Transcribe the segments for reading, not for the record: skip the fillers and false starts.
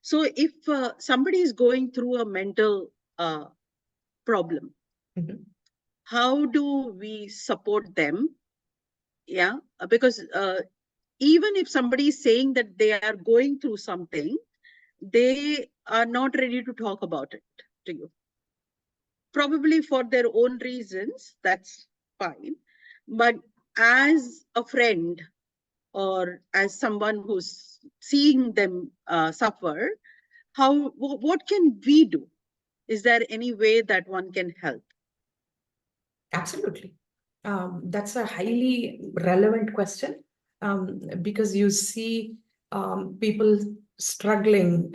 So if somebody is going through a mental problem, how do we support them? Yeah, because even if somebody is saying that they are going through something, they are not ready to talk about it to you. Probably for their own reasons, that's fine. But as a friend or as someone who's seeing them suffer, what can we do? Is there any way that one can help? Absolutely. That's a highly relevant question, because you see people struggling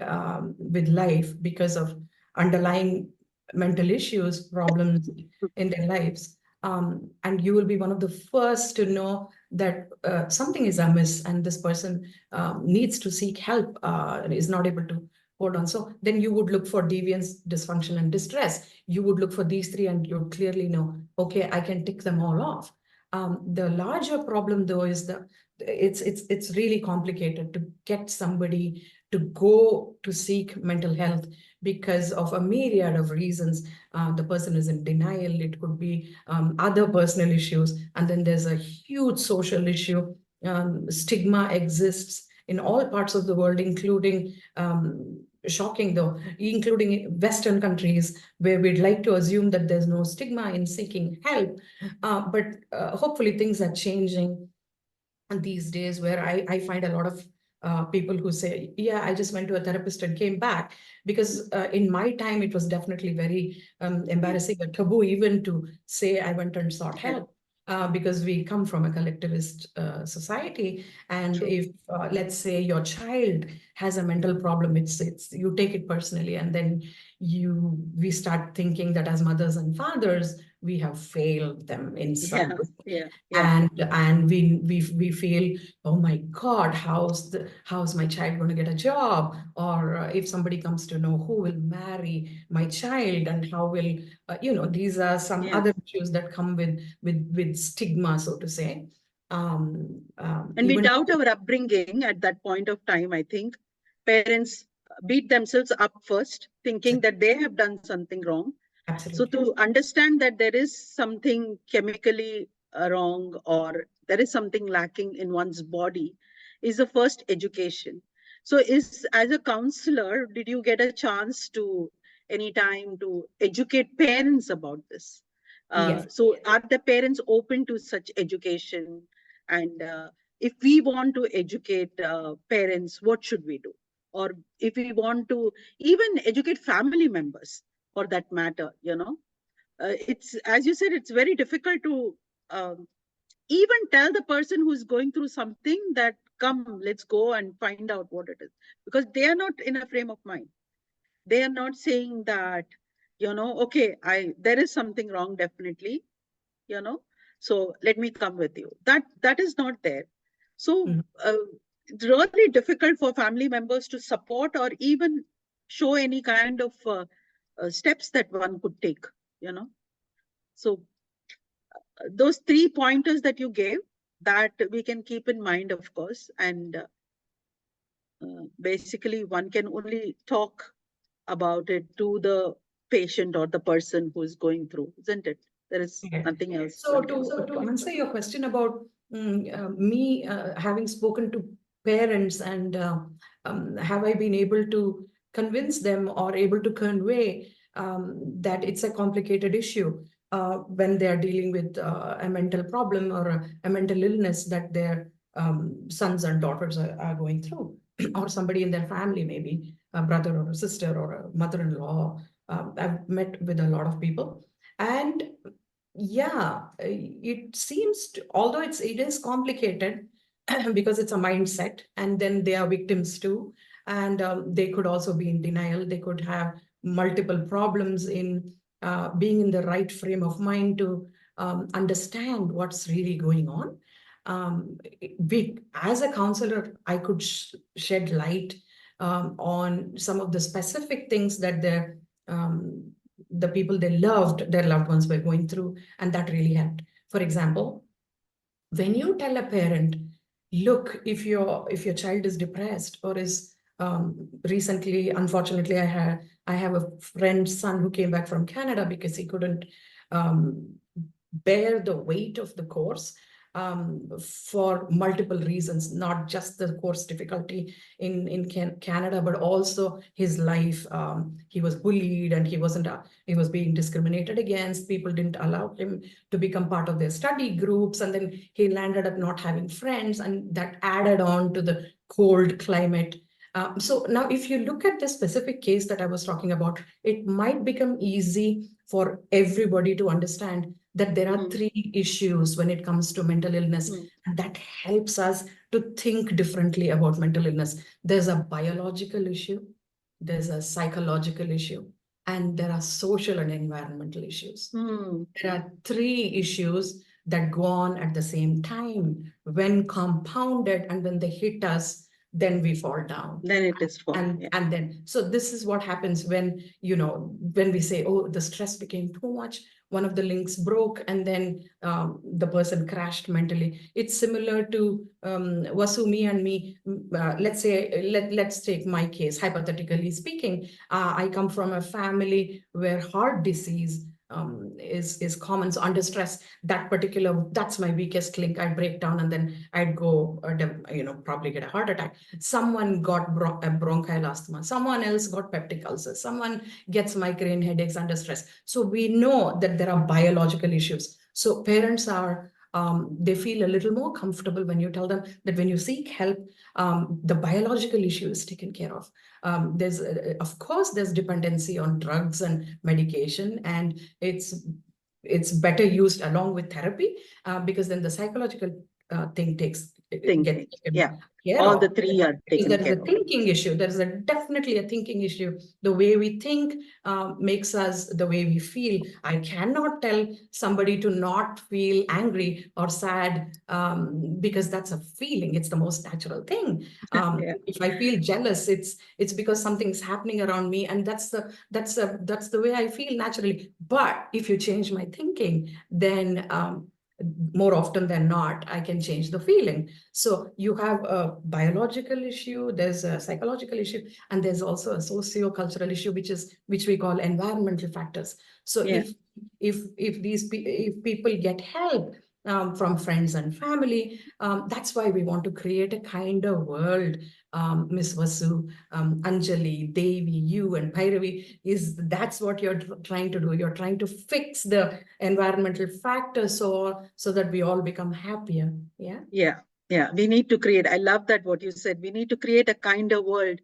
with life because of underlying mental issues, problems in their lives. And you will be one of the first to know that something is amiss and this person needs to seek help, and is not able to hold on. So then you would look for deviance, dysfunction, and distress. You would look for these three and you would clearly know, okay, I can tick them all off. The larger problem though is it's really complicated to get somebody to go to seek mental health because of a myriad of reasons. The person is in denial. It could be other personal issues. And then there's a huge social issue. Stigma exists in all parts of the world, including shocking though, including Western countries where we'd like to assume that there's no stigma in seeking help. But hopefully things are changing these days, where I find a lot of people who say, yeah, I just went to a therapist and came back. Because in my time, it was definitely very embarrassing or taboo even to say I went and sought help. Because we come from a collectivist society, and True. if let's say your child has a mental problem, it's you take it personally, and then we start thinking that as mothers and fathers we have failed them in some way. And we feel, oh my God, how's my child going to get a job? Or if somebody comes to know, who will marry my child, and how will these are some other issues that come with stigma, so to say. And we doubt our upbringing at that point of time. I think parents beat themselves up first, thinking that they have done something wrong. Absolutely. So to understand that there is something chemically wrong, or there is something lacking in one's body, is the first education. So as a counselor, did you get a chance to any time to educate parents about this? Yes. So are the parents open to such education? And if we want to educate parents, what should we do? Or if we want to even educate family members, for that matter, it's, as you said, it's very difficult to even tell the person who's going through something that, come, let's go and find out what it is, because they are not in a frame of mind. They are not saying that, okay, there is something wrong, definitely, so let me come with you. That is not there. So it's really difficult for family members to support or even show any kind of steps that one could take, so those 3 pointers that you gave, that we can keep in mind, of course. And basically one can only talk about it to the patient or the person who is going through, isn't it? There is nothing else. So to answer your question about me having spoken to parents, and have I been able to convince them or able to convey that it's a complicated issue when they are dealing with a mental problem or a mental illness that their sons and daughters are going through, or somebody in their family, maybe a brother or a sister or a mother-in-law. I've met with a lot of people. And yeah, it seems although it is complicated because it's a mindset, and then they are victims too, and they could also be in denial. They could have multiple problems in being in the right frame of mind to understand what's really going on. As a counselor, I could shed light on some of the specific things that the people they loved, their loved ones, were going through, and that really helped. For example, when you tell a parent, look, if your child is depressed or is Recently, unfortunately, I have a friend's son who came back from Canada because he couldn't bear the weight of the course for multiple reasons, not just the course difficulty in Canada, but also his life. He was bullied and he was being discriminated against. People didn't allow him to become part of their study groups. And then he landed up not having friends, and that added on to the cold climate. So now if you look at the specific case that I was talking about, it might become easy for everybody to understand that there are three issues when it comes to mental illness, and that helps us to think differently about mental illness. There's a biological issue, there's a psychological issue, and there are social and environmental issues. There are three issues that go on at the same time. When compounded and when they hit us, then we fall down. Then it is fall. And then, so this is what happens when, when we say, oh, the stress became too much, one of the links broke, and then the person crashed mentally. It's similar to Vasumi and me. Let's say, let's take my case, hypothetically speaking. I come from a family where heart disease is common. So under stress, that's my weakest link. I'd break down and then I'd go, probably get a heart attack. Someone got a bronchial asthma. Someone else got peptic ulcers. Someone gets migraine headaches under stress. So we know that there are biological issues. So parents are, they feel a little more comfortable when you tell them that when you seek help, the biological issue is taken care of. There's, of course, there's dependency on drugs and medication, and it's better used along with therapy, because then the psychological thing gets all the three are taken there is care a of. thinking issue. There is definitely a thinking issue. The way we think makes us the way we feel. I cannot tell somebody to not feel angry or sad, because that's a feeling. It's the most natural thing. If I feel jealous, it's because something's happening around me, and that's the way I feel naturally. But if you change my thinking, then more often than not, I can change the feeling. So you have a biological issue, there's a psychological issue, and there's also a socio-cultural issue, which we call environmental factors. So if people get help from friends and family, that's why we want to create a kinder world. Miss Vasu, Anjali, Devi, you and Bhairavi, that's what you're trying to do. You're trying to fix the environmental factors so that we all become happier. Yeah, we need to create, I love that what you said, we need to create a kinder world.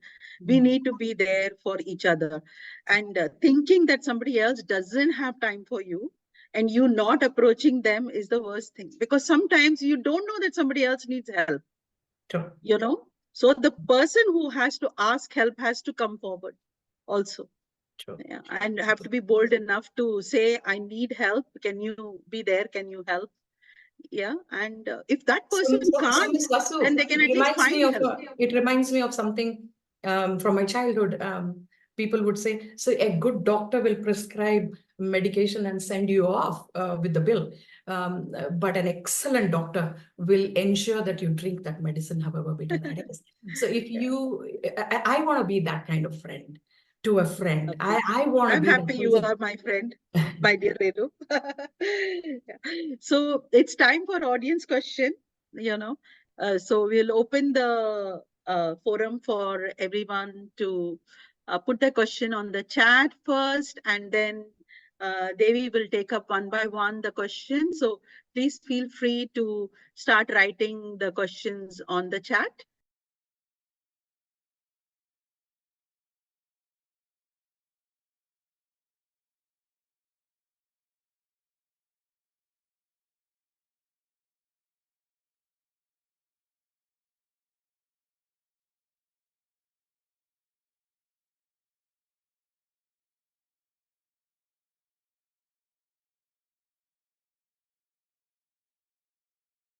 We need to be there for each other. And thinking that somebody else doesn't have time for you and you not approaching them is the worst thing, because sometimes you don't know that somebody else needs help. True. So the person who has to ask help has to come forward also. True. Yeah, and have to be bold enough to say, I need help. Can you be there? Can you help? Yeah, and if that person can't, then they can at least find help. It reminds me of something from my childhood. People would say, so a good doctor will prescribe medication and send you off with the bill. But an excellent doctor will ensure that you drink that medicine, however bitter that is. So if I want to be that kind of friend to a friend. Okay. I want to I'm be happy you are my friend, my dear Renu. So it's time for audience question, So we'll open the forum for everyone to put the question on the chat first, and then Devi will take up one by one the questions. So please feel free to start writing the questions on the chat.